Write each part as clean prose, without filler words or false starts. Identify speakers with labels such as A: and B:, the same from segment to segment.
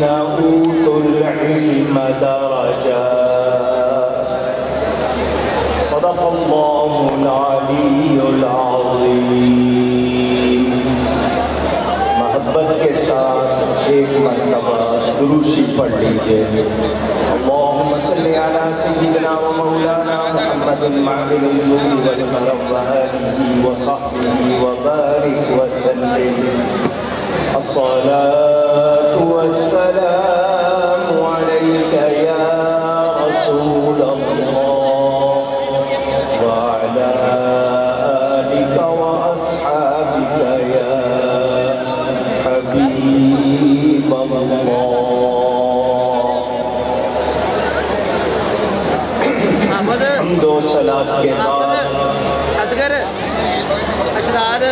A: الذين أوتوا العلم درجات صدق الله العلی العظیم۔ محبت کے ساتھ ایک مرتبہ درود شریف پڑھ لیجئے۔ اللہم صلی علی سیدنا و مولانا محمد معدن الجود والکرم وآلہ وصحبہ وبارک وسلم۔ الصلاة والسلام علیک یا رسول اللہ وعلى آلك وأصحابك يا حبيب الله۔ حمد و صلاۃ کے بعد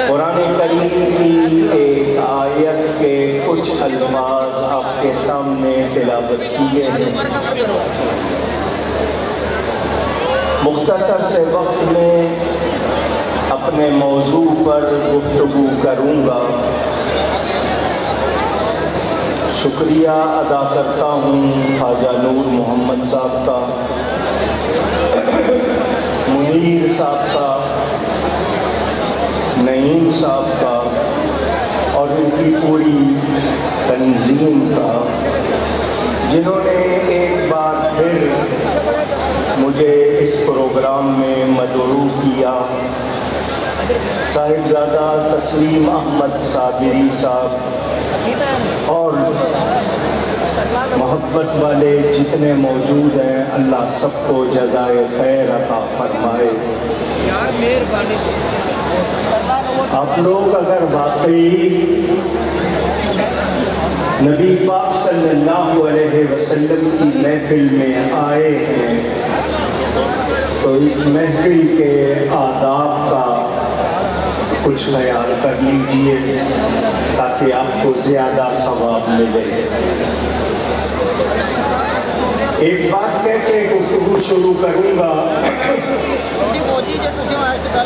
A: قرآن کریم کی ایک آیت کے کچھ الفاظ آپ کے سامنے تلاوت کیے ہیں۔ مختصر سے وقت میں اپنے موضوع پر گفتگو کروں گا۔ شکریہ ادا کرتا ہوں خواجہ نور محمد صاحب کا، منیر صاحب کا، نعیم صاحب کا اور ان کی پوری تنظیم کا، جنہوں نے ایک بار پھر مجھے اس پروگرام میں مدعو کیا۔ صاحبزادہ تسلیم احمد صابری صاحب اور محبت والے جتنے موجود ہیں، اللہ سب کو جزائے خیر عطا فرمائے۔ آپ لوگ اگر واقعی نبی پاک صلی اللہ علیہ وسلم کی محفل میں آئے ہیں تو اس محفل کے آداب کا کچھ خیال کر لیجئے تاکہ آپ کو زیادہ ثواب ملے۔ ایک بات کہہ کے گفتگو شروع کروں گا۔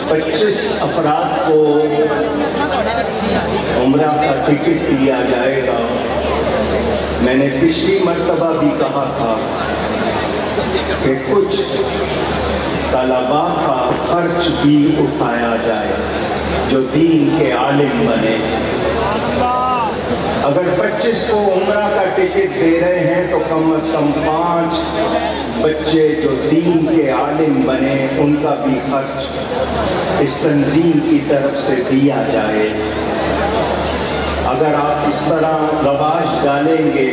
A: 25 افراد کو عمرہ کا ٹکٹ دیا جائے گا۔ میں نے پچھلی مرتبہ بھی کہا تھا کہ کچھ طلباء کا خرچ بھی اٹھایا جائے جو دین کے عالم بنے۔ اگر 25 کو عمرہ کا ٹکٹ دے رہے ہیں تو کم از کم 5 بچے جو دین کے عالم بنے ان کا بھی خرچ اس تنظیم کی طرف سے دیا جائے۔ اگر آپ اس طرح رواج ڈالیں گے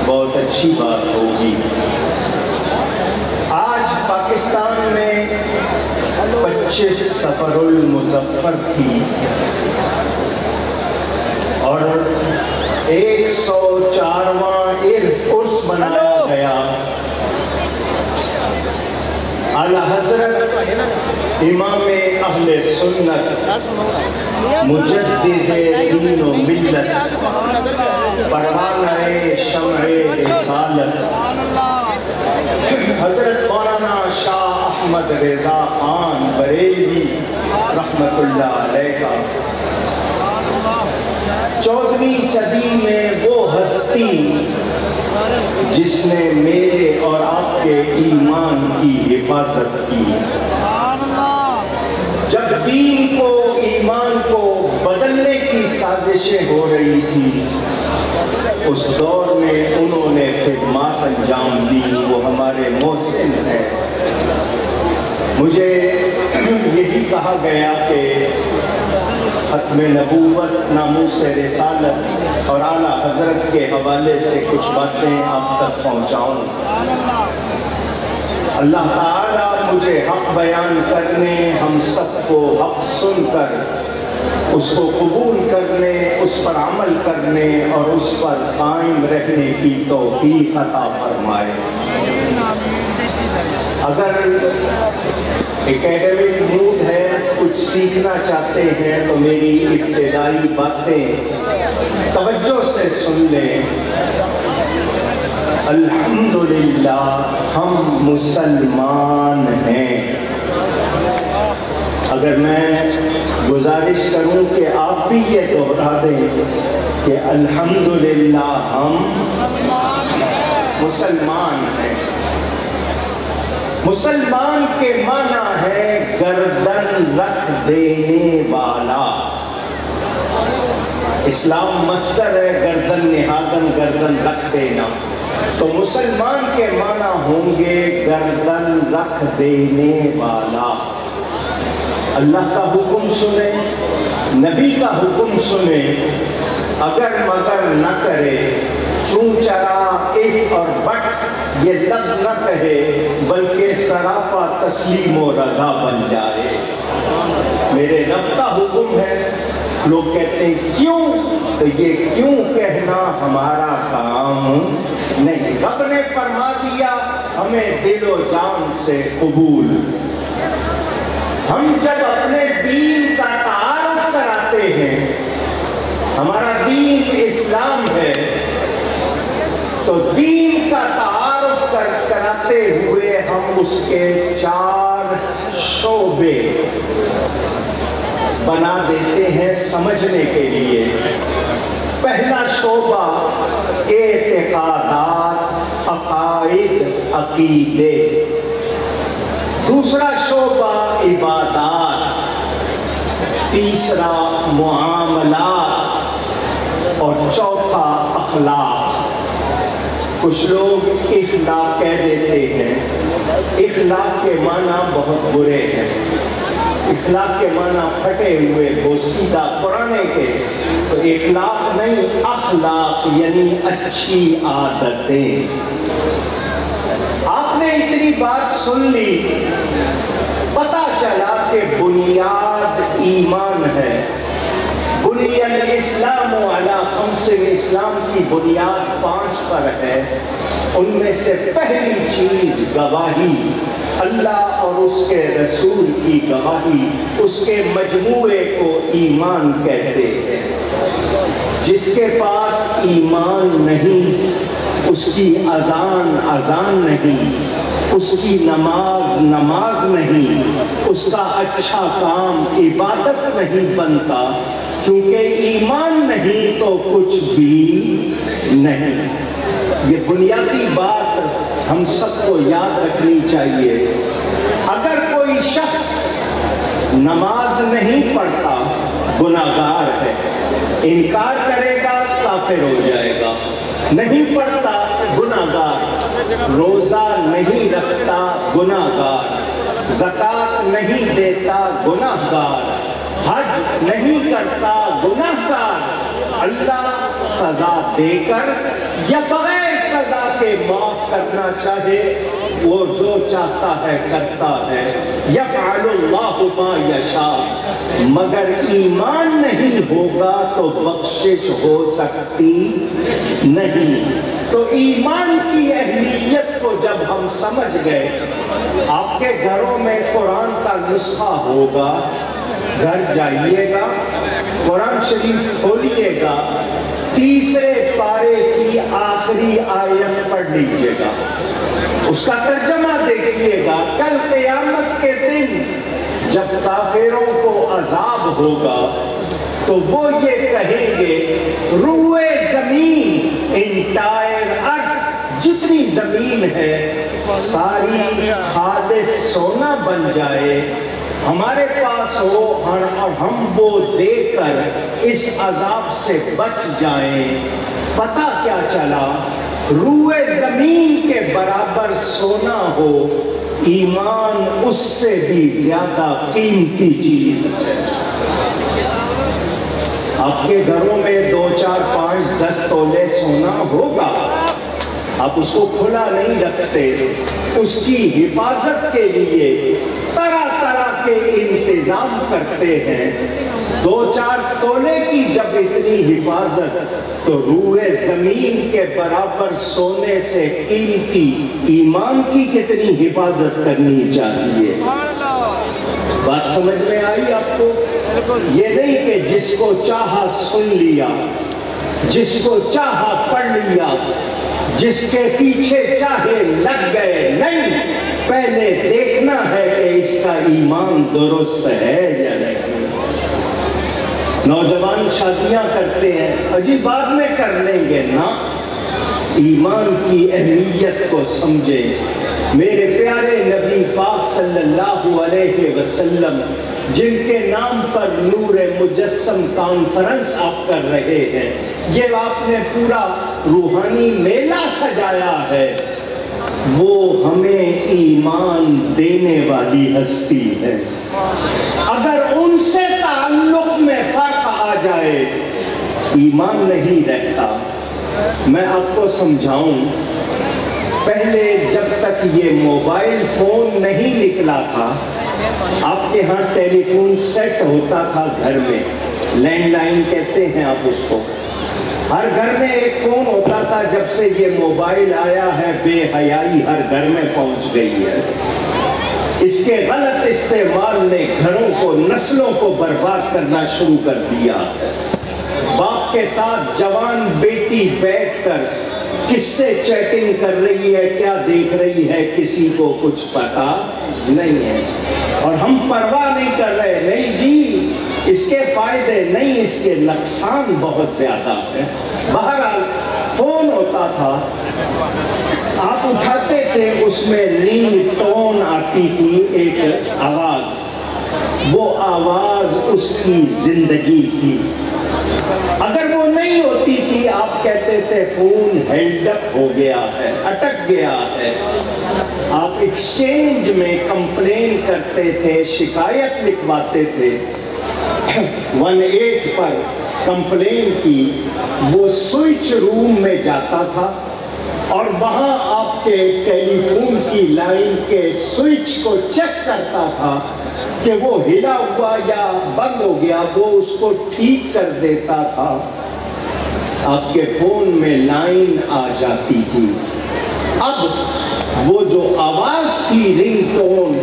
A: بہت اچھی بات ہوگی۔ آج پاکستان میں 25 سفر المظفر تھی اور 104واں عرس منایا گیا۔ اعلیٰ حضرت امام اہل سنت مجدد دین و ملت پروانہ شمع رسالت حضرت مولانا شاہ احمد رضا خان بریلوی رحمت اللہ علیہ کا 14ویں صدی میں وہ ہستی جس نے میرے اور آپ کے ایمان کی حفاظت کی۔ جب دین کو ایمان کو بدلنے کی سازشیں ہو رہی تھی اس دور میں انہوں نے خدمات انجام دی۔ وہ ہمارے محسن ہیں۔ مجھے یہی کہا گیا کہ ختم نبوت، ناموس رسالت اور اعلیٰ حضرت کے حوالے سے کچھ باتیں آپ تک پہنچاؤں۔ اللہ تعالیٰ مجھے حق بیان کرنے، ہم سب کو حق سن کر اس کو قبول کرنے، اس پر عمل کرنے اور اس پر قائم رہنے کی توفیق عطا فرمائے۔ اگر اکیڈمک موڈ ہے، کچھ سیکھنا چاہتے ہیں تو میری ابتدائی باتیں توجہ سے سن لیں۔ الحمدللہ ہم مسلمان ہیں۔ اگر میں گزارش کروں کہ آپ بھی یہ دوہرا دیں کہ الحمدللہ ہم مسلمان ہیں۔ مسلمان کے معنی ہے گردن رکھ دینے والا۔ اسلام مصدر ہے، گردن نہادن، گردن رکھ دینا، تو مسلمان کے معنی ہوں گے گردن رکھ دینے والا۔ اللہ کا حکم سنیں، نبی کا حکم سنیں، اگر مگر نہ کرے، چون چرا اف اور بٹ یہ لفظ نہ کہے، بلکہ سراپا تسلیم و رضا بن جائے۔ میرے رب کا حکم ہے۔ لوگ کہتے ہیں کیوں؟ تو یہ کیوں کہنا ہمارا کام نہیں، رب نے فرما دیا، ہمیں دل و جان سے قبول۔ ہم جب اپنے دین کا تعارف کراتے ہیں، ہمارا دین اسلام ہے، تو دین کا تعارف کراتے ہوئے ہم اس کے 4 شعبے بنا دیتے ہیں سمجھنے کے لیے۔ پہلا شعبہ اعتقادات، عقائد، عقیدے۔ دوسرا شعبہ عبادات، تیسرا معاملات، اور چوتھا اخلاق۔ کچھ لوگ اخلاق کہہ دیتے ہیں، اخلاق کے معنی بہت برے ہیں، اخلاق کے معنی پھٹے ہوئے بوسیدہ پرانے کے، تو اخلاق نہیں، اخلاق یعنی اچھی عادتیں۔ آپ نے اتنی بات سن لی، پتہ چلا کہ بنیاد ایمان ہے۔ بنی الاسلام علی 5، اسلام کی بنیاد 5 پر ہے۔ ان میں سے پہلی چیز گواہی، اللہ اور اس کے رسول کی گواہی، اس کے مجموعے کو ایمان کہتے ہیں۔ جس کے پاس ایمان نہیں، اس کی اذان نہیں، اس کی نماز نہیں، اس کا اچھا کام عبادت نہیں بنتا، کیونکہ ایمان نہیں تو کچھ بھی نہیں۔ یہ بنیادی بات ہم سب کو یاد رکھنی چاہیے۔ اگر کوئی شخص نماز نہیں پڑھتا، گناہگار ہے، انکار کرے گا کافر ہو جائے گا، نہیں پڑھتا گناہگار، روزہ نہیں رکھتا گناہگار، زکوٰۃ نہیں دیتا گناہگار، حج نہیں کرتا گناہگار۔ اللہ سزا دے کر یا بغیر سزا کے معاف کرنا چاہے، وہ جو چاہتا ہے کرتا ہے۔ یفعل اللہ ما یشاء، مگر ایمان نہیں ہوگا تو بخشش ہو سکتی نہیں۔ تو ایمان کی اہمیت کو جب ہم سمجھ گئے، آپ کے گھروں میں قرآن کا نسخہ ہوگا، گھر جائیے گا، قرآن شریف کھولیے گا، 3 پارے کی آخری آیت پڑھ لیجئے گا، اس کا ترجمہ دیکھیے گا۔ کل قیامت کے دن جب کافروں کو عذاب ہوگا تو وہ یہ کہیں گے، روئے زمین، انٹائر ارتھ، جتنی زمین ہے ساری خالص سونا بن جائے، ہمارے پاس ہو، اور ہم وہ دے کر اس عذاب سے بچ جائیں۔ پتہ کیا چلا؟ روئے زمین کے برابر سونا ہو، ایمان اس سے بھی زیادہ قیمتی چیز ہے۔ آپ کے گھروں میں 2، 4، 5، 10 تولے سونا ہوگا، آپ اس کو کھلا نہیں رکھتے، اس کی حفاظت کے لیے طرح طرح کے انتظام کرتے ہیں۔ 2، 4 تولے کی جب اتنی حفاظت، تو روئے زمین کے برابر سونے سے قیمتی ایمان کی کتنی حفاظت کرنی چاہیے۔ بات سمجھ میں آئی آپ کو؟ یہ نہیں کہ جس کو چاہا سن لیا، جس کو چاہا پڑھ لیا، جس کے پیچھے چاہے لگ گئے، نہیں، پہلے دیکھنا ہے کہ اس کا ایمان درست ہے یا نہیں۔ نوجوان شادیاں کرتے ہیں، اجی بعد میں کر لیں گے نا، ایمان کی اہمیت کو سمجھے۔ میرے پیارے نبی پاک صلی اللہ علیہ وسلم جن کے نام پر نور مجسم کانفرنس آپ کر رہے ہیں، یہ آپ نے پورا روحانی میلہ سجایا ہے، وہ ہمیں ایمان دینے والی ہستی ہے۔ اگر ان سے تعلق میں فرق آ جائے ایمان نہیں رہتا۔ میں آپ کو سمجھاؤں، پہلے جب تک یہ موبائل فون نہیں نکلا تھا، آپ کے ہاں ٹیلی فون سیٹ ہوتا تھا گھر میں، لینڈ لائن کہتے ہیں آپ اس کو، ہر گھر میں ایک فون ہوتا تھا۔ جب سے یہ موبائل آیا ہے بے حیائی ہر گھر میں پہنچ گئی ہے۔ اس کے غلط استعمال نے گھروں کو، نسلوں کو برباد کرنا شروع کر دیا ہے۔ باپ کے ساتھ جوان بیٹی بیٹھ کر کس سے چیٹنگ کر رہی ہے، کیا دیکھ رہی ہے، کسی کو کچھ پتا نہیں ہے، اور ہم پرواہ نہیں کر رہے۔ نہیں جی، اس کے فائدے نہیں، اس کے نقصان بہت زیادہ ہے۔ بہرحال فون ہوتا تھا، آپ اٹھاتے تھے، اس میں رنگ ٹون آتی تھی ایک آواز، وہ آواز اس کی زندگی تھی۔ اگر وہ نہیں ہوتی تھی آپ کہتے تھے فون ہیلڈ اپ ہو گیا ہے، اٹک گیا ہے۔ آپ ایکسچینج میں کمپلین کرتے تھے، شکایت لکھواتے تھے، 18 پر کمپلین کی، وہ سوئچ روم میں جاتا تھا اور وہاں آپ کے ٹیلی فون کی لائن کے سوئچ کو چیک کرتا تھا کہ وہ ہلا ہوا یا بند ہو گیا، وہ اس کو ٹھیک کر دیتا تھا، آپ کے فون میں لائن آ جاتی تھی۔ اب وہ جو آواز تھی رنگ ٹون،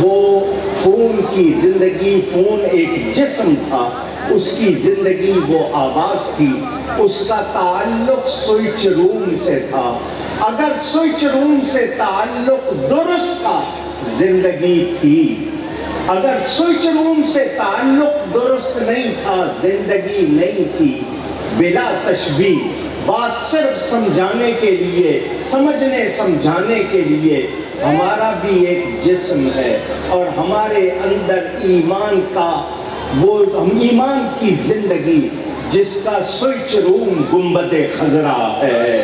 A: وہ فون کی زندگی، فون ایک جسم تھا، اس کی زندگی وہ آواز تھی، اس کا تعلق سوئچ روم سے تھا۔ اگر سوئچ روم سے تعلق درست تھا زندگی تھی، اگر سوئچ روم سے تعلق درست نہیں تھا زندگی نہیں تھی۔ بلا تشبیہ، بات صرف سمجھانے کے لیے، سمجھنے سمجھانے کے لیے، ہمارا بھی ایک جسم ہے اور ہمارے اندر ایمان کا وہ ایمان کی زندگی جس کا سوئچ روم گنبد خضرا ہے،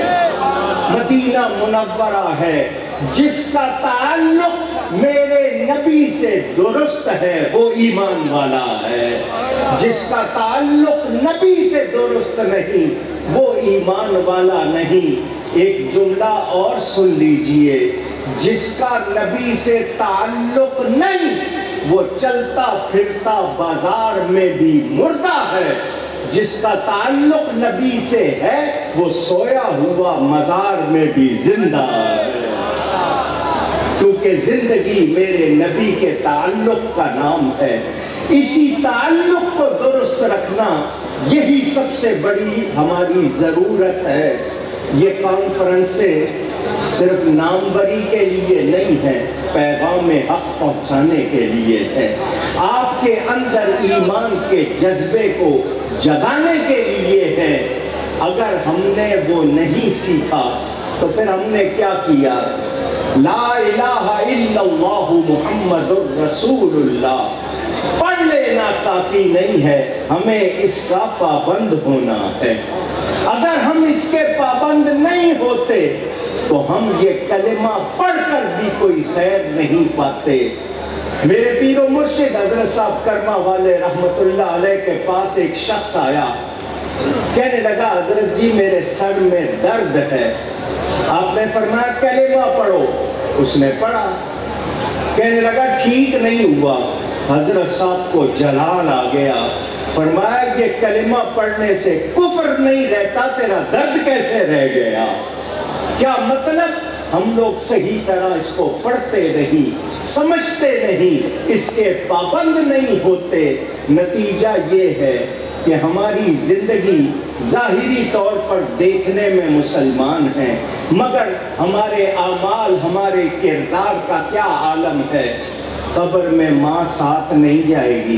A: مدینہ منورہ ہے، جس کا تعلق میرے نبی سے درست ہے، وہ ایمان والا ہے۔ جس کا تعلق نبی سے درست نہیں، وہ ایمان والا نہیں۔ ایک جملہ اور سن لیجئے، جس کا نبی سے تعلق نہیں، وہ چلتا پھرتا بازار میں بھی مردہ ہے۔ جس کا تعلق نبی سے ہے، وہ سویا ہوا مزار میں بھی زندہ ہے، کیونکہ زندگی میرے نبی کے تعلق کا نام ہے۔ اسی تعلق کو درست رکھنا، یہی سب سے بڑی ہماری ضرورت ہے۔ یہ کانفرنسیں صرف ناموری کے لیے نہیں ہے، پیغام حق پہنچانے کے لیے ہے، آپ کے اندر ایمان کے جذبے کو جگانے کے لیے ہے۔ اگر ہم نے وہ نہیں سیکھا تو پھر ہم نے کیا کیا؟ لا الہ الا اللہ محمد الرسول اللہ پڑھ لینا کافی نہیں ہے، ہمیں اس کا پابند ہونا ہے۔ اگر ہم اس کے پابند نہیں ہوتے تو ہم یہ کلمہ پڑھ کر بھی کوئی خیر نہیں پاتے۔ میرے پیر و مرشد حضرت صاحب کرما والے رحمت اللہ علیہ کے پاس ایک شخص آیا، کہنے لگا حضرت جی میرے سر میں درد ہے۔ آپ نے فرمایا کلمہ پڑھو، اس نے پڑھا، کہنے لگا ٹھیک نہیں ہوا۔ حضرت صاحب کو جلال آ گیا، فرمایا یہ کلمہ پڑھنے سے کفر نہیں رہتا، تیرا درد کیسے رہ گیا؟ کیا مطلب؟ ہم لوگ صحیح طرح اس کو پڑھتے نہیں، سمجھتے نہیں، اس کے پابند نہیں ہوتے۔ نتیجہ یہ ہے کہ ہماری زندگی ظاہری طور پر دیکھنے میں مسلمان ہیں، مگر ہمارے اعمال، ہمارے کردار کا کیا عالم ہے۔ قبر میں ماں ساتھ نہیں جائے گی،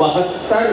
A: 72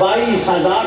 A: 22,000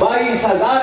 A: 22,000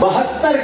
A: 72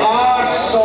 A: 800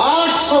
A: 800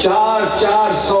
A: 400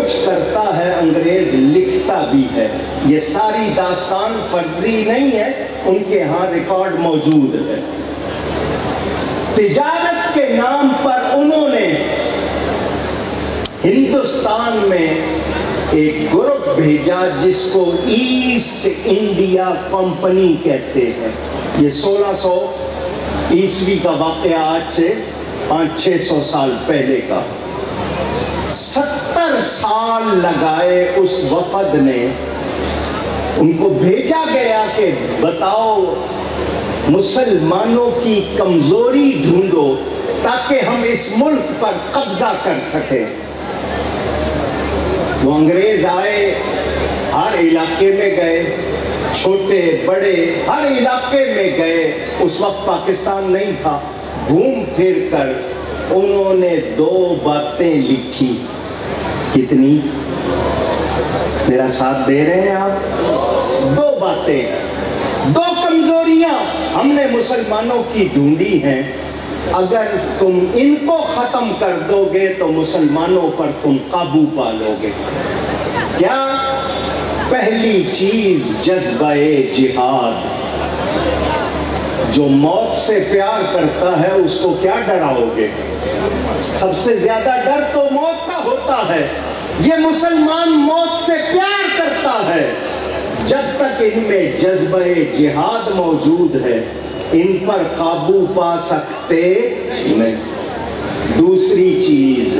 A: کچھ کرتا ہے انگریز لکھتا بھی ہے. یہ ساری داستان فرضی نہیں ہے, ان کے ہاں ریکارڈ موجود ہے. تجارت کے نام پر انہوں نے ہندوستان میں ایک گروپ بھیجا جس کو ایسٹ انڈیا کمپنی کہتے ہیں. یہ 1600 عیسوی کا واقعہ, آج سے 500-600 سال پہلے کا. 70 سال لگائے اس وفد نے. ان کو بھیجا گیا کہ بتاؤ مسلمانوں کی کمزوری ڈھونڈو تاکہ ہم اس ملک پر قبضہ کر سکیں. وہ انگریز آئے, ہر علاقے میں گئے, چھوٹے بڑے ہر علاقے میں گئے. اس وقت پاکستان نہیں تھا. گھوم پھر کر انہوں نے 2 باتیں لکھی. کتنی؟ میرا ساتھ دے رہے ہیں آپ؟ 2 باتیں, 2 کمزوریاں ہم نے مسلمانوں کی ڈھونڈی ہیں. اگر تم ان کو ختم کر دو گے تو مسلمانوں پر تم قابو پا لو گے. کیا؟ پہلی چیز جذبہ جہاد. جو موت سے پیار کرتا ہے اس کو کیا ڈراؤ گے؟ سب سے زیادہ ڈر تو موت کا ہوتا ہے. یہ مسلمان موت سے پیار کرتا ہے. جب تک ان میں جذبہ جہاد موجود ہے ان پر قابو پا سکتے نہیں. دوسری چیز,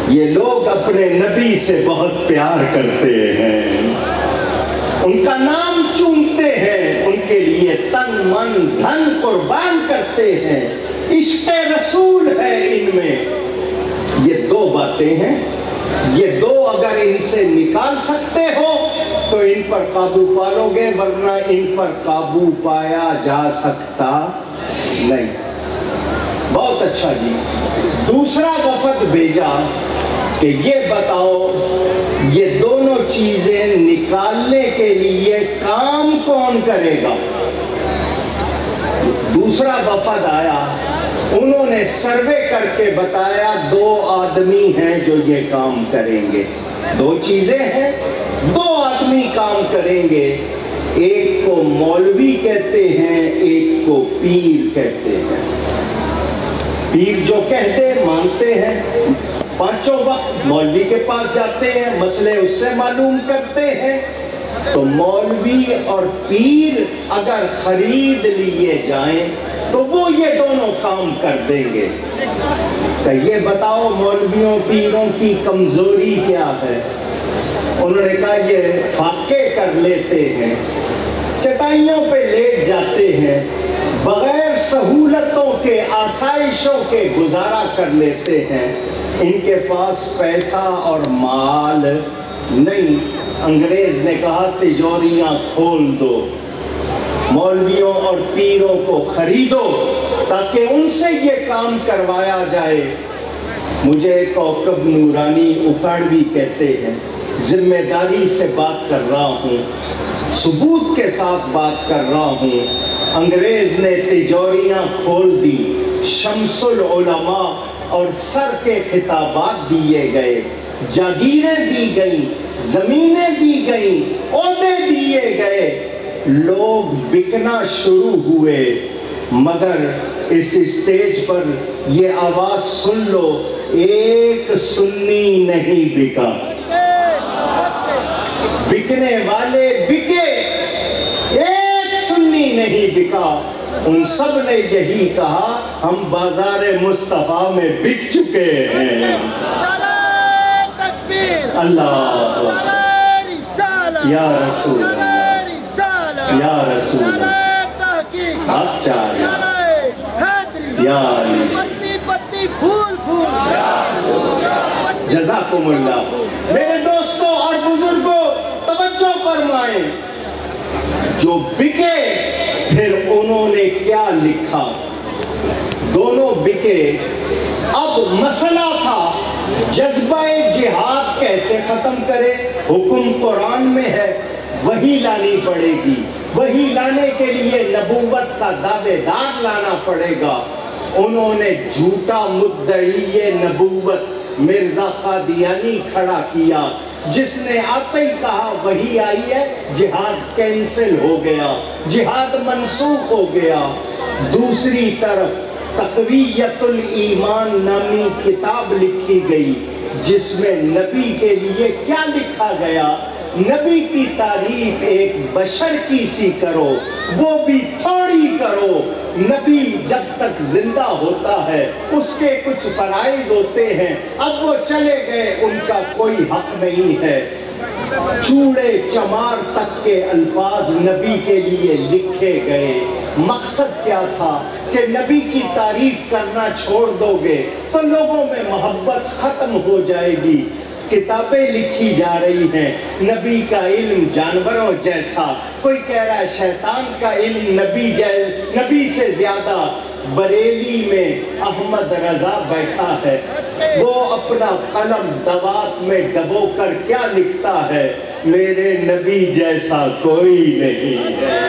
A: یہ لوگ اپنے نبی سے بہت پیار کرتے ہیں, ان کا نام چومتے ہیں, ان کے لیے تن من دھن قربان کرتے ہیں. عشق رسول ہے ان میں. یہ 2 باتیں ہیں. یہ 2 اگر ان سے نکال سکتے ہو تو ان پر قابو پالو گے, ورنہ ان پر قابو پایا جا سکتا نہیں. بہت اچھا جی. دوسرا وفد بھیجا کہ یہ بتاؤ یہ دونوں چیزیں نکالنے کے لیے کام کون کرے گا. دوسرا وفد آیا, انہوں نے سروے کر کے بتایا 2 آدمی ہیں جو یہ کام کریں گے. 2 چیزیں ہیں, 2 آدمی کام کریں گے. ایک کو مولوی کہتے ہیں, ایک کو پیر کہتے ہیں. پیر جو کہتے مانتے ہیں, 5 وقت مولوی کے پاس جاتے ہیں, مسئلے اس سے معلوم کرتے ہیں. تو مولوی اور پیر اگر خرید لیے جائیں تو وہ یہ دونوں کام کر دیں گے. کہ یہ بتاؤ مولویوں پیروں کی کمزوری کیا ہے؟ انہوں نے کہا یہ فاقے کر لیتے ہیں, چٹائیوں پہ لیٹ جاتے ہیں, بغیر سہولتوں کے آسائشوں کے گزارا کر لیتے ہیں. ان کے پاس پیسہ اور مال نہیں. انگریز نے کہا تجوریاں کھول دو, مولویوں اور پیروں کو خریدو تاکہ ان سے یہ کام کروایا جائے. مجھے کوکب نورانی اکاڑوی کہتے ہیں. ذمہ داری سے بات کر رہا ہوں, ثبوت کے ساتھ بات کر رہا ہوں. انگریز نے تجوریاں کھول دی, شمس العلماء اور سر کے خطابات دیے گئے, جاگیریں دی گئیں, زمینیں دی گئیں, عہدے دیے گئے. لوگ بکنا شروع ہوئے, مگر اس اسٹیج پر یہ آواز سن لو, ایک سنی نہیں بکا. بکنے والے بکے, ایک سنی نہیں بکا. ان سب نے یہی کہا ہم بازار مصطفیٰ میں بک چکے ہیں. اللہ یا رسول اللہ, یا رسول اللہ, آپ چاہیے یا علی. جزاکم اللہ. میرے دوستوں اور بزرگوں توجہ فرمائیں. جو بکے پھر انہوں نے کیا لکھا, دونوں بکے. اب مسئلہ تھا جذبہ جہاد کیسے ختم کرے. حکم قرآن میں ہے, وہی لانی پڑے گی. وہی لانے کے لیے نبوت کا دعوے دار لانا پڑے گا. انہوں نے جھوٹا مدعی نبوت مرزا قادیانی کھڑا کیا، جس نے آتے ہی کہا وہی آئی ہے، جہاد کینسل ہو گیا، جہاد منسوخ ہو گیا۔ دوسری طرف تقویت الایمان نامی کتاب لکھی گئی، جس میں نبی کے لیے کیا لکھا گیا؟ نبی کی تعریف ایک بشر کی سی کرو، وہ بھی تھوڑی کرو۔ نبی جب تک زندہ ہوتا ہے اس کے کچھ فرائض ہوتے ہیں، اب وہ چلے گئے، ان کا کوئی حق نہیں ہے۔ چوڑے چمار تک کے الفاظ نبی کے لیے لکھے گئے۔ مقصد کیا تھا کہ نبی کی تعریف کرنا چھوڑ دو گے تو لوگوں میں محبت ختم ہو جائے گی۔ کتابیں لکھی جا رہی ہیں، نبی کا علم جانوروں جیسا، کوئی کہہ رہا ہے شیطان کا علم نبی سے زیادہ۔ بریلی میں احمد رضا بیٹھا ہے، وہ اپنا قلم دوات میں ڈبو کر کیا لکھتا ہے؟ میرے نبی جیسا کوئی نہیں ہے،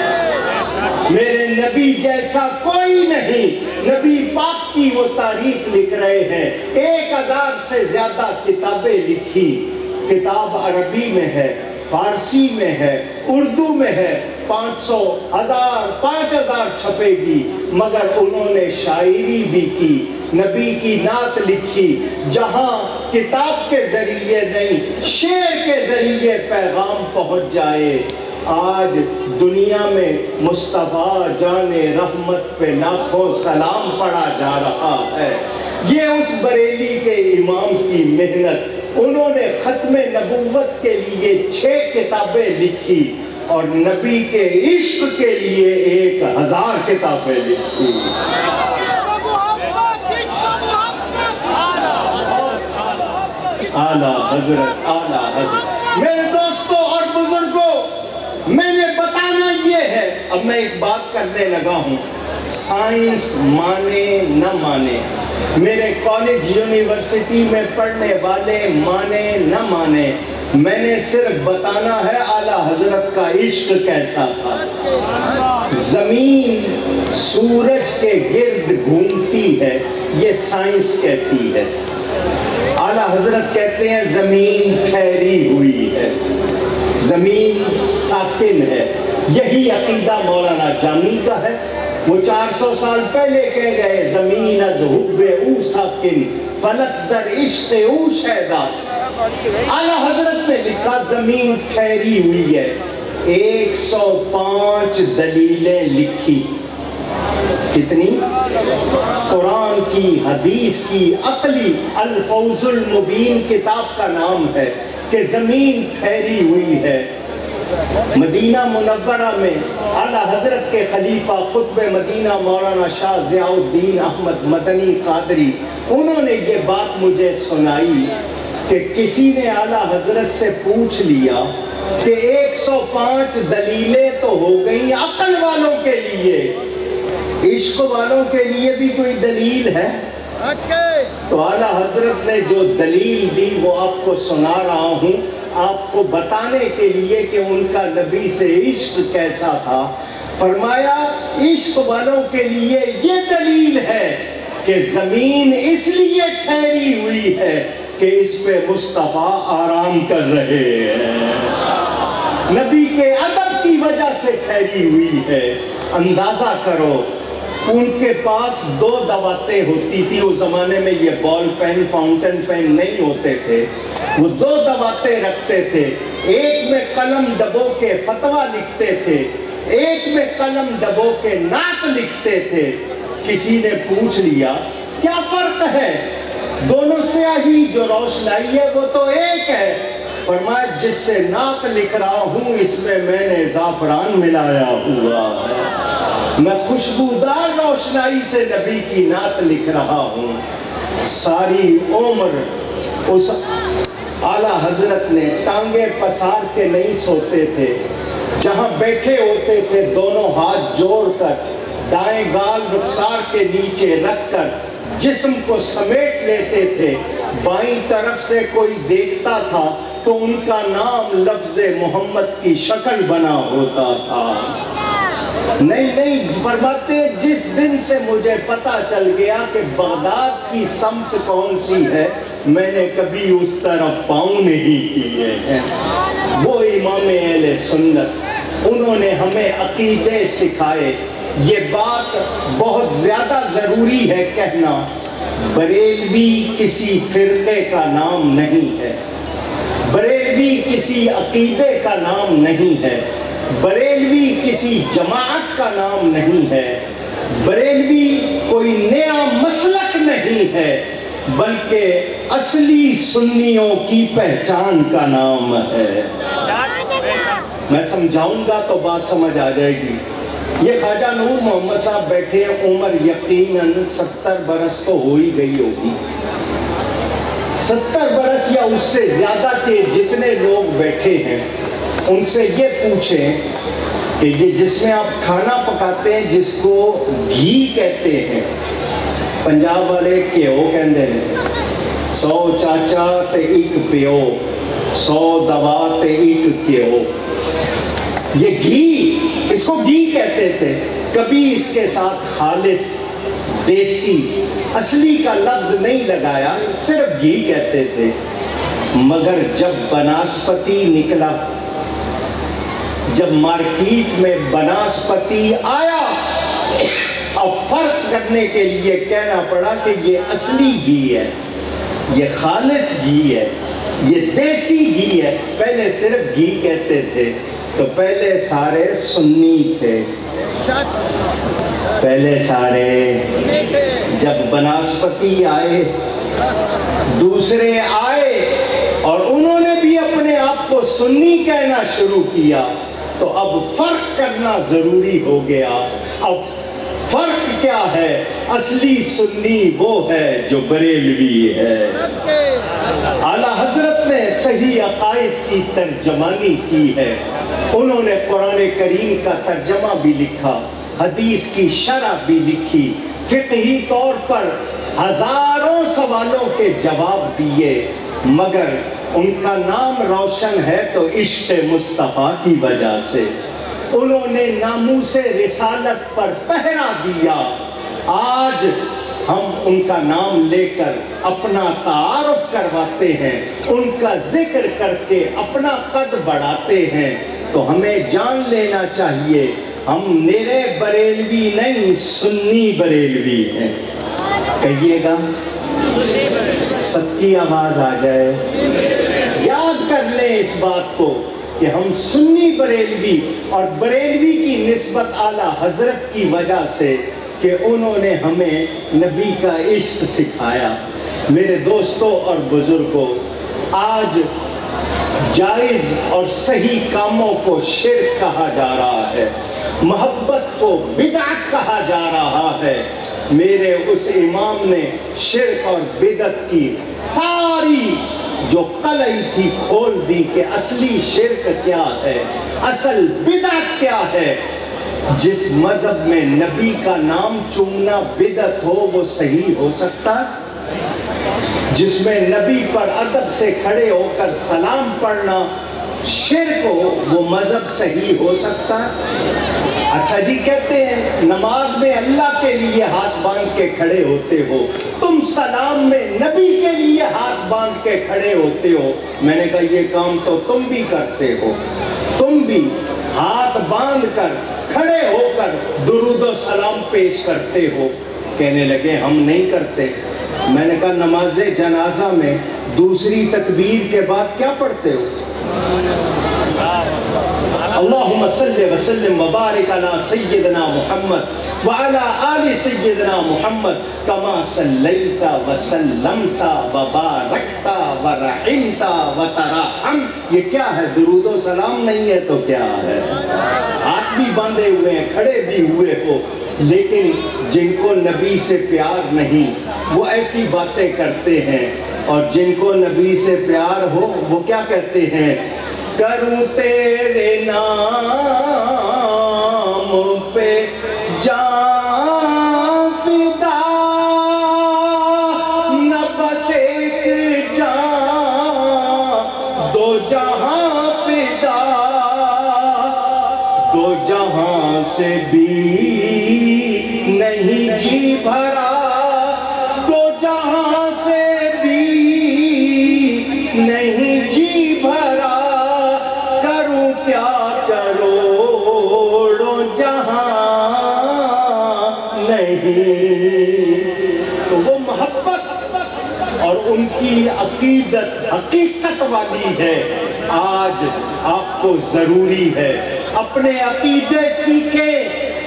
A: میرے نبی جیسا کوئی نہیں۔ نبی پاک کی وہ تعریف لکھ رہے ہیں۔ 1000 سے زیادہ کتابیں لکھی، کتاب عربی میں ہے، فارسی میں ہے، اردو میں ہے، 500 1000 5000 چھپے گی، مگر انہوں نے شاعری بھی کی، نبی کی نعت لکھی۔ جہاں کتاب کے ذریعے نہیں، شعر کے ذریعے پیغام پہنچ جائے۔ آج دنیا میں مصطفیٰ جان رحمت پہ لاکھوں سلام پڑھا جا رہا ہے۔ یہ اس بریلی کے امام کی محنت، انہوں نے ختم نبوت کے لیے 6 کتابیں لکھی اور نبی کے عشق کے لیے 1000 کتابیں لکھی۔ اعلیٰ حضرت، اعلیٰ حضرت۔ میرے دوستوں اور بزرگوں، میں نے بتانا یہ ہے، اب میں ایک بات کرنے لگا ہوں، سائنس مانے نہ مانے، میرے کالج یونیورسٹی میں پڑھنے والے مانے نہ مانے، میں نے صرف بتانا ہے اعلیٰ حضرت کا عشق کیسا تھا۔ زمین سورج کے گرد گھومتی ہے، یہ سائنس کہتی ہے۔ اعلیٰ حضرت کہتے ہیں زمین ٹھہری ہوئی ہے، زمین ساکن ہے۔ یہی عقیدہ مولانا جامی کا ہے، وہ 400 سال پہلے کہہ گئے زمین از حب او ساکن فلک در عشق او شیدا۔ اعلیٰ حضرت نے لکھا زمین ٹھہری ہوئی ہے۔ 105 دلیلیں لکھی، کتنی؟ قرآن کی، حدیث کی، عقلی، الفوز المبین کتاب کا نام ہے کہ زمین ٹھہری ہوئی ہے۔ مدینہ منورہ میں اعلیٰ حضرت کے خلیفہ قطب مدینہ مولانا شاہ ضیاء الدین احمد مدنی قادری، انہوں نے یہ بات مجھے سنائی کہ کسی نے اعلیٰ حضرت سے پوچھ لیا کہ 105 دلیلیں تو ہو گئیں عقل والوں کے لیے، عشق والوں کے لیے بھی کوئی دلیل ہے؟ تو اعلیٰ حضرت نے جو دلیل دی وہ آپ کو سنا رہا ہوں، آپ کو بتانے کے لیے کہ ان کا نبی سے عشق کیسا تھا۔ فرمایا عشق والوں کے لیے یہ دلیل ہے کہ زمین اس لیے ٹھہری ہوئی ہے کہ اس پہ مصطفیٰ آرام کر رہے ہیں، نبی کے ادب کی وجہ سے ٹھہری ہوئی ہے۔ اندازہ کرو، ان کے پاس 2 دواتیں ہوتی تھی، اس زمانے میں یہ بال پین، فاؤنٹن پین نہیں ہوتے تھے، وہ 2 دواتیں رکھتے تھے، ایک میں قلم ڈبو کے فتویٰ لکھتے تھے، ایک میں قلم ڈبو کے نعت لکھتے تھے۔ کسی نے پوچھ لیا کیا فرق ہے؟ دونوں سیاہی جو روشنائی ہے وہ تو ایک ہے۔ فرمایا جس سے نعت لکھ رہا ہوں اس میں نے زعفران ملایا ہوا ہے، میں خوشبودار روشنائی سے نبی کی نعت لکھ رہا ہوں۔ ساری عمر اس اعلیٰ حضرت نے ٹانگیں پسار کے نہیں سوتے تھے، جہاں بیٹھے ہوتے تھے دونوں ہاتھ جوڑ کر دائیں گال رخسار کے نیچے رکھ کر جسم کو سمیٹ لیتے تھے۔ بائیں طرف سے کوئی دیکھتا تھا تو ان کا نام لفظ محمد کی شکل بنا ہوتا تھا۔ نہیں فرماتے جس دن سے مجھے پتا چل گیا کہ بغداد کی سمت کون سی ہے میں نے کبھی اس طرف پاؤں نہیں کیے ہیں۔ وہ امام اہل سنت، انہوں نے ہمیں عقیدے سکھائے۔ یہ بات بہت زیادہ ضروری ہے کہنا، بریلوی کسی فرقے کا نام نہیں ہے، بریلوی کسی عقیدے کا نام نہیں ہے، بریلوی کسی جماعت کا نام نہیں ہے، بریلوی کوئی نیا مسلک نہیں ہے، بلکہ اصلی سنیوں کی پہچان کا نام ہے۔ میں سمجھاؤں گا تو بات سمجھ آ جائے گی۔ یہ خواجہ نور محمد صاحب بیٹھے، عمر یقیناً 70 برس تو ہو ہی گئی ہوگی، 70 برس یا اس سے زیادہ کے جتنے لوگ بیٹھے ہیں ان سے یہ پوچھیں کہ یہ جس میں آپ کھانا پکاتے ہیں جس کو گھی کہتے ہیں، پنجاب والے کیو کہندے ہیں، 100 چاچا تے ایک پیو، 100 دوا تے ایک کیو، یہ گھی، اس کو گھی کہتے تھے۔ کبھی اس کے ساتھ خالص، دیسی، اصلی کا لفظ نہیں لگایا، صرف گھی کہتے تھے۔ مگر جب بناسپتی نکلا، جب مارکیٹ میں بناسپتی آیا، اب فرق کرنے کے لیے کہنا پڑا کہ یہ اصلی گھی ہے، یہ خالص گھی ہے، یہ دیسی گھی ہے۔ پہلے صرف گھی کہتے تھے تو پہلے سارے سنی تھے، پہلے سارے، جب بناسپتی آئے دوسرے آئے اور انہوں نے بھی اپنے آپ کو سنی کہنا شروع کیا تو اب فرق کرنا ضروری ہو گیا۔ اب فرق کیا ہے؟ اصلی سنی وہ ہے جو بریلوی ہے۔ اعلیٰ حضرت نے صحیح عقائد کی ترجمانی کی ہے، انہوں نے قرآن کریم کا ترجمہ بھی لکھا، حدیث کی شرح بھی لکھی، فقہی طور پر ہزاروں سوالوں کے جواب دیے، مگر ان کا نام روشن ہے تو عشق مصطفیٰ کی وجہ سے۔ انہوں نے ناموس رسالت پر پہرا دیا۔ آج ہم ان کا نام لے کر اپنا تعارف کرواتے ہیں، ان کا ذکر کر کے اپنا قد بڑھاتے ہیں، تو ہمیں جان لینا چاہیے ہم نرے بریلوی نہیں، سنی بریلوی ہیں۔ کہیے گا، سب کی آواز آ جائے، یاد کر لیں اس بات کو کہ ہم سنی بریلوی، اور بریلوی کی نسبت اعلیٰ حضرت کی وجہ سے کہ انہوں نے ہمیں نبی کا عشق سکھایا۔ میرے دوستوں اور بزرگوں، آج جائز اور صحیح کاموں کو شرک کہا جا رہا ہے، محبت کو بدعت کہا جا رہا ہے۔ میرے اس امام نے شرک اور بدعت کی ساری جو قلعی تھی کھول دی کہ اصلی شرک کیا ہے، اصل بدعت کیا ہے۔ جس مذہب میں نبی کا نام چومنا بدعت ہو وہ صحیح ہو سکتا؟ جس میں نبی پر ادب سے کھڑے ہو کر سلام پڑھنا شرک ہو وہ مذہب صحیح ہو سکتا؟ اچھا جی، کہتے ہیں نماز میں اللہ کے لیے ہاتھ باندھ کے کھڑے ہوتے ہو، تم سلام میں نبی کے لیے ہاتھ باندھ کے کھڑے ہوتے ہو۔ میں نے کہا یہ کام تو تم بھی کرتے ہو، تم بھی ہاتھ باندھ کر کھڑے ہو کر درود و سلام پیش کرتے ہو۔ کہنے لگے ہم نہیں کرتے۔ میں نے کہا نماز جنازہ میں دوسری تکبیر کے بعد کیا پڑھتے ہو؟ اللہم صلی وسلم وبارک علی سیدنا محمد وعلی آل سیدنا محمد کما صلیت وسلمت وبارکت ورحمت وترحمت۔ یہ کیا ہے؟ درود و سلام نہیں ہے تو کیا ہے؟ ہاتھ بھی باندھے ہوئے ہیں، کھڑے بھی ہوئے ہو، لیکن جن کو نبی سے پیار نہیں وہ ایسی باتیں کرتے ہیں، اور جن کو نبی سے پیار ہو وہ کیا کہتے ہیں؟ کروں تیرے نام پہ جان فدا، نہ بس ایک جان دو جہاں فدا، دو جہاں سے بھی نہیں جی بھرا، دو جہاں سے بھی نہیں جی بھرا، کروں کیا کروڑوں جہاں نہیں۔ تو وہ محبت اور ان کی عقیدت حقیقت والی ہے۔ آج آپ کو ضروری ہے اپنے عقیدے سیکھیں،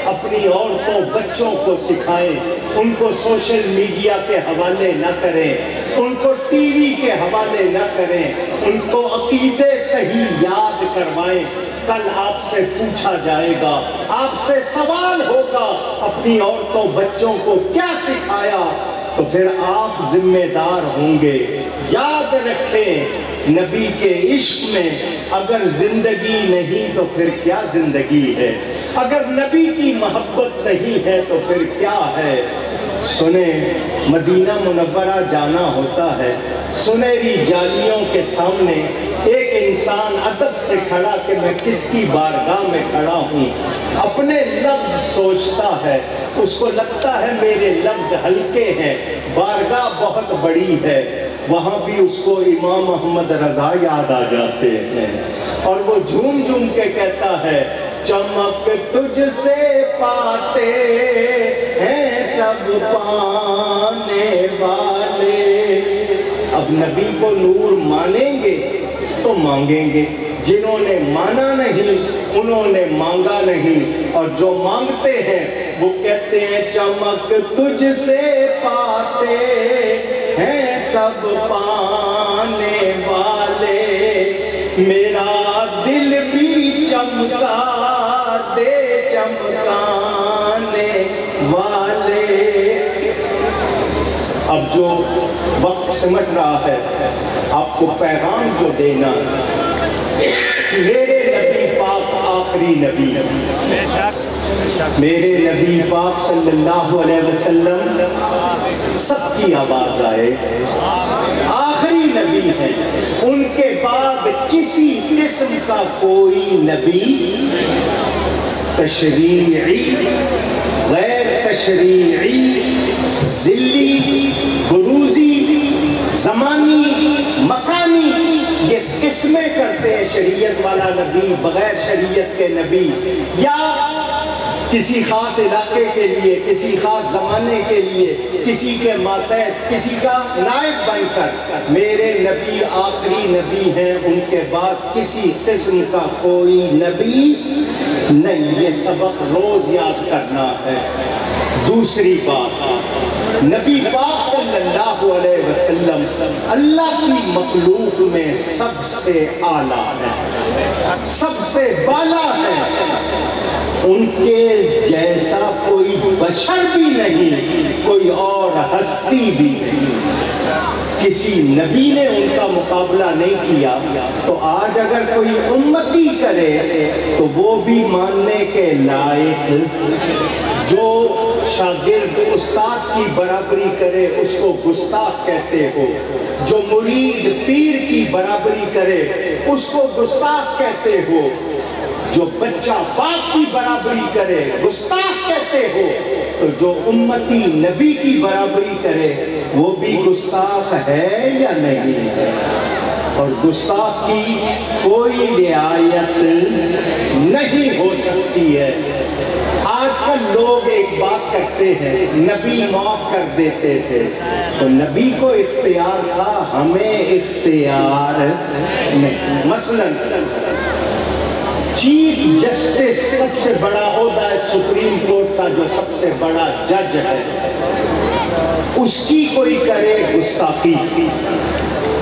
A: اپنی عورتوں بچوں کو سکھائیں، ان کو سوشل میڈیا کے حوالے نہ کریں، ان کو ٹی وی کے حوالے نہ کریں، ان کو عقیدے صحیح یاد کروائیں۔ کل آپ سے پوچھا جائے گا، آپ سے سوال ہوگا اپنی عورتوں بچوں کو کیا سکھایا، تو پھر آپ ذمہ دار ہوں گے۔ یاد رکھیں نبی کے عشق میں اگر زندگی نہیں تو پھر کیا زندگی ہے، اگر نبی کی محبت نہیں ہے تو پھر کیا ہے۔ سنیں مدینہ منورہ جانا ہوتا ہے، سنہری جالیوں کے سامنے ایک انسان ادب سے کھڑا کہ میں کس کی بارگاہ میں کھڑا ہوں، اپنے لفظ سوچتا ہے، اس کو لگتا ہے میرے لفظ ہلکے ہیں، بارگاہ بہت بڑی ہے، وہاں بھی اس کو امام محمد رضا یاد آ جاتے ہیں، اور وہ جھوم جھوم کے کہتا ہے چمک تجھ سے پاتے ہیں سب پانے والے۔ اب نبی کو نور مانیں گے تو مانگیں گے، جنہوں نے مانا نہیں انہوں نے مانگا نہیں، اور جو مانگتے ہیں وہ کہتے ہیں چمک تجھ سے پاتے ہیں سب پانے والے، میرا دل بھی چمکا دے چمکانے والے۔ اب جو وقت سمجھ رہا ہے آپ کو پیغام جو دینا، میرے نبی پاک آخری نبی، میرے نبی پاک صلی اللہ علیہ وسلم سب کی آواز آئے، آخری نبی ہیں، ان کے بعد کسی قسم کا کوئی نبی تشریعی، غیر تشریعی، ذلی، بروزی، زمانی، مکانی، یہ قسمیں کرتے ہیں شریعت والا نبی، بغیر شریعت کے نبی، یا کسی خاص علاقے کے لیے، کسی خاص زمانے کے لیے، کسی کے ماتحت، کسی کا نائب بن کر۔ میرے نبی آخری نبی ہیں، ان کے بعد کسی قسم کا کوئی نبی نہیں۔ یہ سبق روز یاد کرنا ہے۔ دوسری بات، نبی پاک صلی اللہ علیہ وسلم اللہ کی مخلوق میں سب سے اعلیٰ ہے، سب سے بالا ہے، ان کے جیسا کوئی بشر بھی نہیں، کوئی اور ہستی بھی نہیں، کسی نبی نے ان کا مقابلہ نہیں کیا۔ تو آج اگر کوئی امتی کرے تو وہ بھی ماننے کے لائق، جو شاگرد استاد کی برابری کرے اس کو گستاخ کہتے ہو، جو مرید پیر کی برابری کرے اس کو گستاخ کہتے ہو، جو بچہ باپ کی برابری کرے گستاخ کہتے ہو، تو جو امتی نبی کی برابری کرے وہ بھی گستاخ ہے یا نہیں ہے؟ اور گستاخ کی کوئی رعایت نہیں ہو سکتی ہے۔ آج کل لوگ ایک بات کرتے ہیں نبی معاف کر دیتے تھے، تو نبی کو اختیار تھا، ہمیں اختیار نہیں۔ مثلا چیف جسٹس سب سے بڑا عہدہ ہے سپریم کورٹ کا، جو سب سے بڑا جج ہے، اس کی کوئی کرے گستاخی،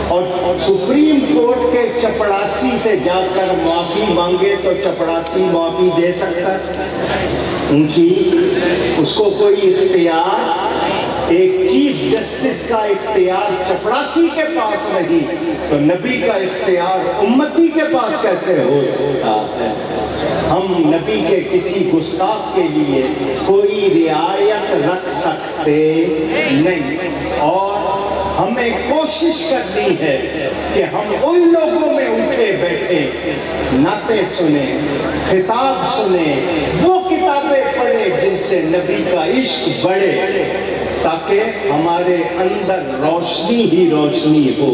A: اور سپریم کورٹ کے چپڑاسی سے جا کر معافی مانگے تو چپڑاسی معافی دے سکتا ہے؟ اونچی، اس کو کوئی اختیار، ایک چیف جسٹس کا اختیار چپڑاسی کے پاس نہیں، تو نبی کا اختیار امتی کے پاس کیسے ہو سکتا ہے؟ ہم نبی کے کسی گستاخ کے لیے کوئی رعایت رکھ سکتے نہیں، اور ہمیں کوشش کرنی ہے کہ ہم ان لوگوں میں اٹھے بیٹھے نعتیں سنیں، خطاب سنیں، وہ کتاب ان سے نبی کا عشق بڑھے، تاکہ ہمارے اندر روشنی ہی روشنی ہو،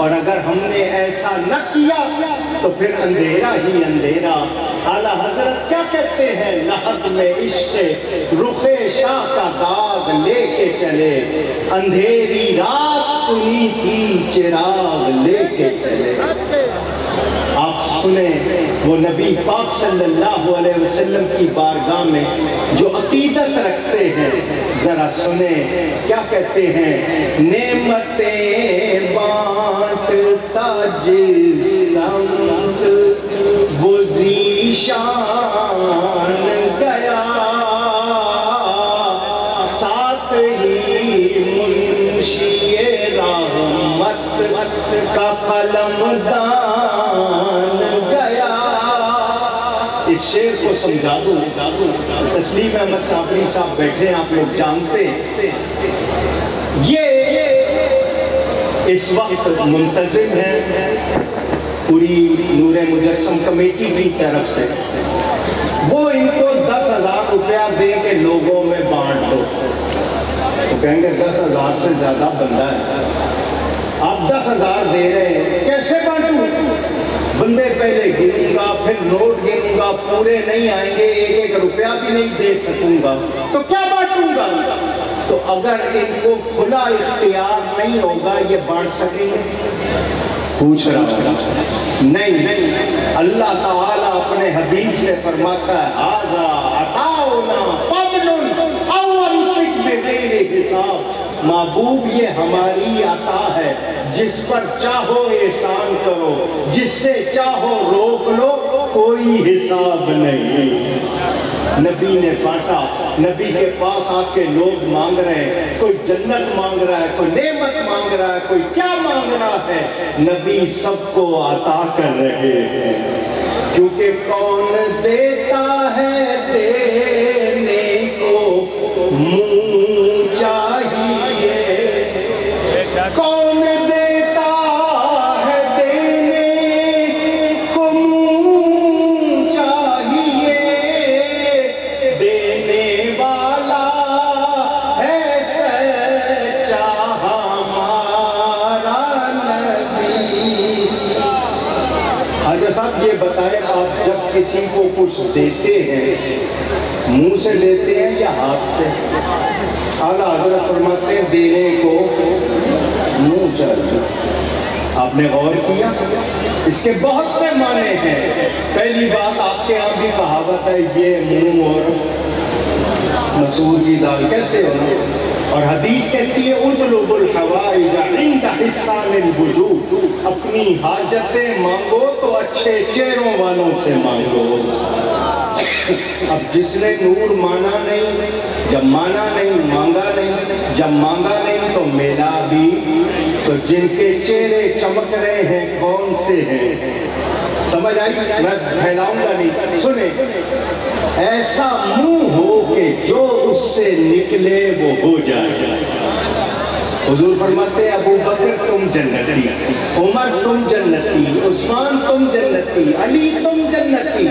A: اور اگر ہم نے ایسا نہ کیا تو پھر اندھیرا ہی اندھیرا۔ اعلیٰ حضرت کیا کہتے ہیں؟ لحد میں عشق رخ شاہ کا داغ لے کے چلے، اندھیری رات سنی تھی چراغ لے کے چلے۔ آپ سنیں وہ نبی پاک صلی اللہ علیہ وسلم کی بارگاہ میں جو عقیدت رکھتے ہیں، ذرا سنیں کیا کہتے ہیں؟ نعمتیں بانٹتا جس سمت وہ ذیشان گیا، ساتھ ہی منشی رحمت کا قلم دان گیا۔ اس شعر کو سمجھا دوں، تسلیم احمد صابری صاحب بیٹھے ہیں، آپ لوگ جانتے ہیں، یہ اس وقت منتظم ہے پوری نور مجسم کمیٹی کی طرف سے، وہ ان کو 10,000 روپیہ دے کے لوگوں میں بانٹ دو۔ وہ کہیں گے 10,000 سے زیادہ بندہ ہے، آپ 10,000 دے رہے ہیں، کیسے بانٹوں؟ بندے پہلے گنوں گا، پھر نوٹ گنوں گا، پورے نہیں آئیں گے، 1 روپیہ بھی نہیں دے سکوں گا، تو کیا بانٹوں گا؟ تو اگر ان کو کھلا اختیار نہیں ہوگا یہ بانٹ سکیں گے؟ پوچھ رہا ہوں، نہیں۔ اللہ تعالیٰ اپنے حبیب سے فرماتا ہے ھذا عطاؤنا فضل او امسک بغیر حساب، محبوب یہ ہماری عطا ہے، جس پر چاہو احسان کرو، جس سے چاہو روک لو، کوئی حساب نہیں۔ نبی نے بانٹا، نبی کے پاس آ کے لوگ مانگ رہے ہیں، کوئی جنت مانگ رہا ہے، کوئی نعمت مانگ رہا ہے، کوئی کیا مانگ رہا ہے، نبی سب کو عطا کر رہے ہیں، کیونکہ کون دیتا ہے دینے کو منہ چاہیے، کون دیتا ہے دینے کو منہ چاہیے، دینے والا ہے سچا ہمارا نبی۔ خواجہ صاحب یہ بتائیں، آپ جب کسی کو کچھ دیتے ہیں منہ سے دیتے ہیں یا ہاتھ سے؟ اعلیٰ حضرت فرماتے ہیں دینے کو منہ چاہیے۔ آپ نے غور کیا؟ اس کے بہت سے معنی ہیں۔ پہلی بات، آپ کے ہاں بھی کہاوت ہے یہ منہ اور مسور کی دال کہتے ہو نا، اور حدیث کہتی ہے اطلب الحوائج عند حسان الوجوہ، اپنی حاجتیں مانگو تو اچھے چہروں والوں سے مانگو۔ اب جس نے نور مانا نہیں، جب مانا نہیں مانگا نہیں، جب مانگا نہیں تو ملا بھی، تو جن کے چہرے چمک رہے ہیں کون سے ہیں؟ سمجھ آئی؟ میں پھیلاؤں گا نہیں، سنیں، ایسا منہ ہو کہ جو اس سے نکلے وہ ہو جائے۔ حضور فرماتے ہیں ابو بکر تم جنتی، عمر تم جنتی، عثمان تم جنتی، علی تم جنتی،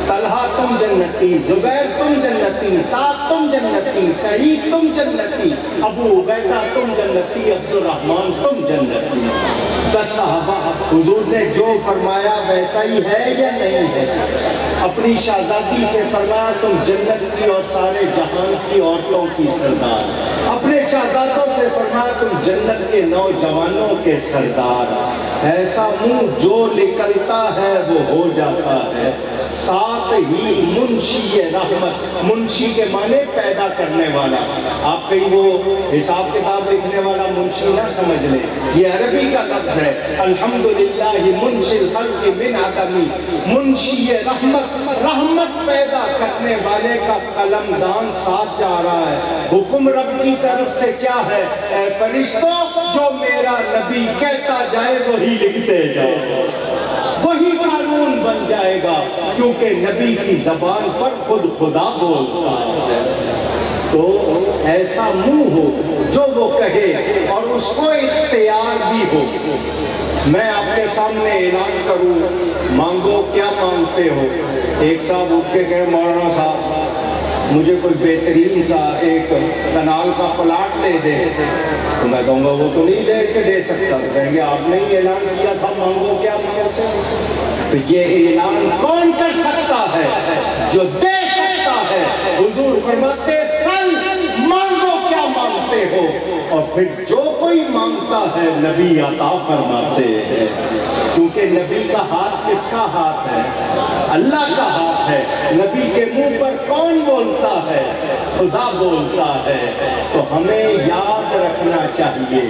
A: طلحہ تم جنتی، زبیر تم جنتی، سعد تم جنتی، سعید تم جنتی، ابو عبیدہ تم جنتی، عبد الرحمن تم جنتی۔ 10 صحابہ، حضور نے جو فرمایا ویسا ہی ہے یا نہیں ہے؟ اپنی شہزادی سے فرمایا تم جنت کی اور سارے جہان کی عورتوں کی سردار، اپنے شہزادوں سے فرمایا تم جنت کے نوجوانوں کے سردار۔ ایسا منہ جو نکلتا ہے وہ ہو جاتا ہے، ساتھ ہی منشی رحمت، منشی کے معنی پیدا کرنے والا، آپ کہیں وہ حساب کتاب لکھنے والا منشی نہ سمجھ لیں، یہ عربی کا لفظ ہے، الحمدللہ منشی الخلق من عدمی، منشی رحمت، رحمت پیدا کرنے والے کا قلم دان ساتھ جا رہا ہے۔ حکم رب کی طرف سے کیا ہے؟ اے فرشتوں، جو میرا نبی کہتا جائے وہی لکھتے جاؤ، وہی قانون بن جائے گا، کیونکہ نبی کی زبان پر خود خدا بولتا ہے۔ تو ایسا منہ ہو جو وہ کہے اور اس کو اختیار بھی ہو۔ میں آپ کے سامنے اعلان کروں، مانگو کیا مانگتے ہو؟ ایک صاحب اٹھ کے کہے مولانا صاحب مجھے کوئی بہترین سا ایک کنال کا پلاٹ لے دے تو میں کہوں گا وہ تو نہیں دے سکتا. کہیں گے آپ نے ہی اعلان کیا تھا مانگو کیا مانگتے ہیں. تو یہ اعلان کون کر سکتا ہے؟ جو دے سکتا ہے. حضور فرماتے سل مانگو کیا مانگتے ہو، اور پھر جو کوئی مانگتا ہے نبی عطا فرماتے ہیں. کیونکہ نبی کا ہاتھ کس کا ہاتھ ہے؟ اللہ کا ہاتھ ہے. نبی کے منہ پر کون بولتا ہے؟ خدا بولتا ہے. تو ہمیں یاد رکھنا چاہیے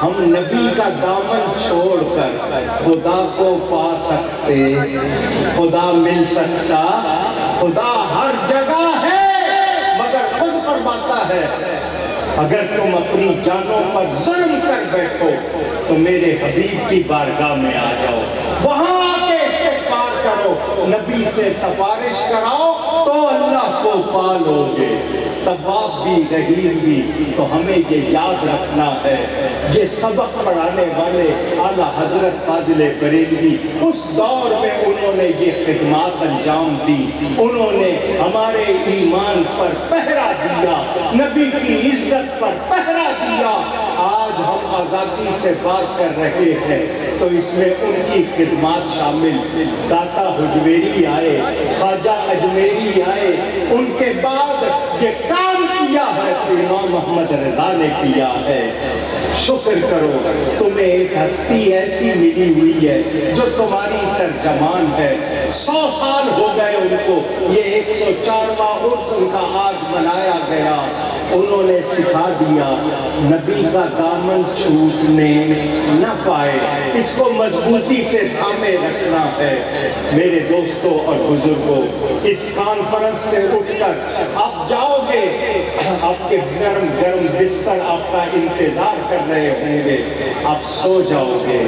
A: ہم نبی کا دامن چھوڑ کر خدا کو پا سکتے، خدا مل سکتا. خدا ہر جگہ ہے مگر خود فرماتا ہے اگر تم اپنی جانوں پر ظلم کر بیٹھو تو میرے حبیب کی بارگاہ میں آ جاؤ، وہاں آ کے استغفار کرو، نبی سے سفارش کراؤ تو اللہ کو پا لو گے. طواف بھی رحیم بھی. تو ہمیں یہ یاد رکھنا ہے. یہ سبق پڑھانے والے اعلیٰ حضرت فاضل بریلوی اس دور میں انہوں نے یہ خدمات انجام دی. انہوں نے ہمارے ایمان پر پہرا دیا، نبی کی عزت پر پہرا دیا. آج ہم آزادی سے بات کر رہے ہیں تو اس میں ان کی خدمات شامل. داتا حجویری آئے، خواجہ اجمیری آئے، ان کے بعد یہ کام کیا ہے تو امام محمد رضا نے کیا ہے. شکر کرو تمہیں ایک ہستی ایسی ملی ہوئی ہے جو تمہاری ترجمان ہے. 100 سال ہو گئے ان کو، یہ 104واں عرس ان کا آج منایا گیا. انہوں نے سکھا دیا نبی کا دامن چھوٹنے نہ پائے، اس کو مضبوطی سے تھامے رکھنا ہے. میرے دوستوں اور بزرگوں، اس کانفرنس سے اٹھ کر آپ جاؤ گے، آپ کے گرم گرم بستر آپ کا انتظار کر رہے ہوں گے، آپ سو جاؤ گے.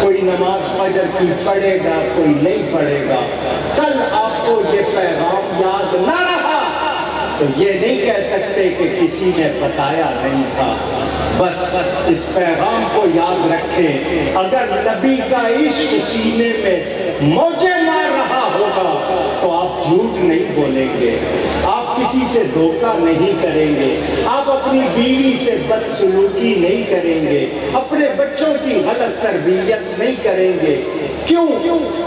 A: کوئی نماز فجر کی پڑھے گا، کوئی نہیں پڑھے گا. کل آپ کو یہ پیغام یاد نہ رہا تو یہ نہیں کہہ سکتے کہ کسی نے بتایا نہیں تھا. بس اس پیغام کو یاد رکھیں. اگر نبی کا عشق سینے میں موجیں مار رہا ہوگا تو آپ جھوٹ نہیں بولیں گے، آپ کسی سے دھوکہ نہیں کریں گے، آپ اپنی بیوی سے بدسلوکی نہیں کریں گے، اپنے بچوں کی غلط تربیت نہیں کریں گے. کیوں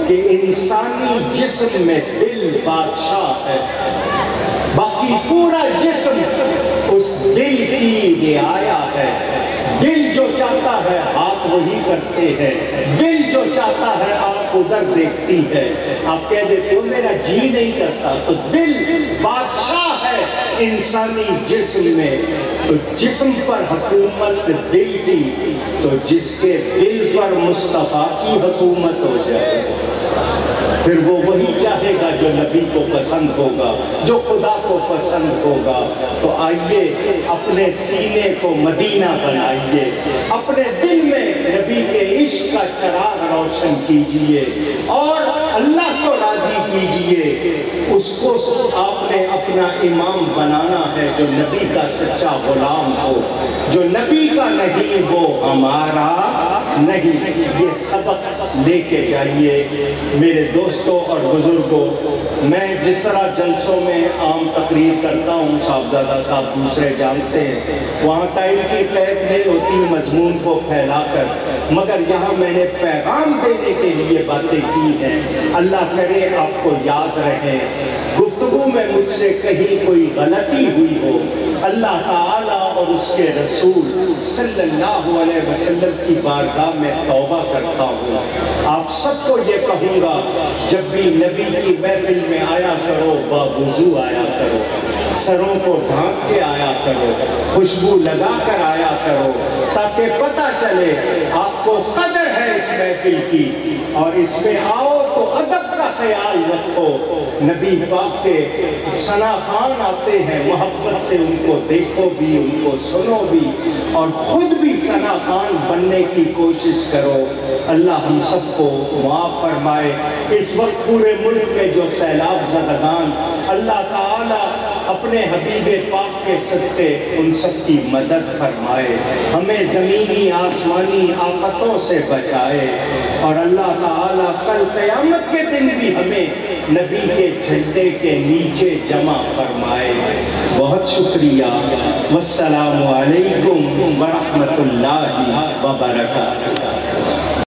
A: کہ انسانی جسم میں دل بادشاہ ہے، باقی پورا جسم اس دل کی رعایا ہے. دل جو چاہتا ہے ہاتھ وہی کرتے ہیں، دل جو چاہتا ہے آپ ادھر دیکھتی ہے. آپ کہہ دیتے ہو میرا جی نہیں کرتا، تو دل بادشاہ ہے انسانی جسم میں. تو جسم پر حکومت دل کی، تو جس کے دل پر مصطفیٰ کی حکومت ہو جائے پھر وہ وہی چاہے گا جو نبی کو پسند ہوگا، جو خدا کو پسند ہوگا. تو آئیے اپنے سینے کو مدینہ بنائیے، اپنے دل میں نبی کے عشق کا چراغ روشن کیجئے اور اللہ کو راضی کیجئے. اس کو آپ نے اپنا امام بنانا ہے جو نبی کا سچا غلام ہو، جو نبی کا نہیں وہ ہمارا نہیں. یہ سبق لے کے جائیے. میرے دوستوں اور بزرگوں، میں جس طرح جلسوں میں عام تقریر کرتا ہوں، صاحبزادہ صاحب دوسرے جانتے ہیں، وہاں ٹائم کی قید نہیں ہوتی مضمون کو پھیلا کر، مگر یہاں میں نے پیغام دینے کے لیے باتیں کی ہیں. اللہ کرے آپ کو یاد رہے. گفتگو میں مجھ سے کہیں کوئی غلطی ہوئی ہو، اللہ تعالیٰ اور اس کے رسول صلی اللہ علیہ وسلم کی بارگاہ میں توبہ کرتا ہوں. آپ سب کو یہ کہوں گا جب بھی نبی کی محفل میں آیا کرو باوضو آیا کرو، سروں کو ڈھانک کے آیا کرو، خوشبو لگا کر آیا کرو، تاکہ پتہ چلے آپ کو قدر ہے اس محفل کی. اور اس میں آؤ تو ادب کا خیال رکھو. نبی پاک کے ثنا خان آتے ہیں، محبت سے ان کو دیکھو بھی، ان کو سنو بھی، اور خود بھی ثنا خان بننے کی کوشش کرو. اللہ ہم سب کو معاف فرمائے. اس وقت پورے ملک میں جو سیلاب زدگان، اللہ تعالیٰ اپنے حبیب پاک کے صدقے ان سب کی مدد فرمائے، ہمیں زمینی آسمانی آفتوں سے بچائے، اور اللہ تعالیٰ کل قیامت کے دن بھی ہمیں نبی کے جھنڈے کے نیچے جمع فرمائے۔ بہت شکریہ، والسلام علیکم ورحمۃ اللہ وبرکاتہ۔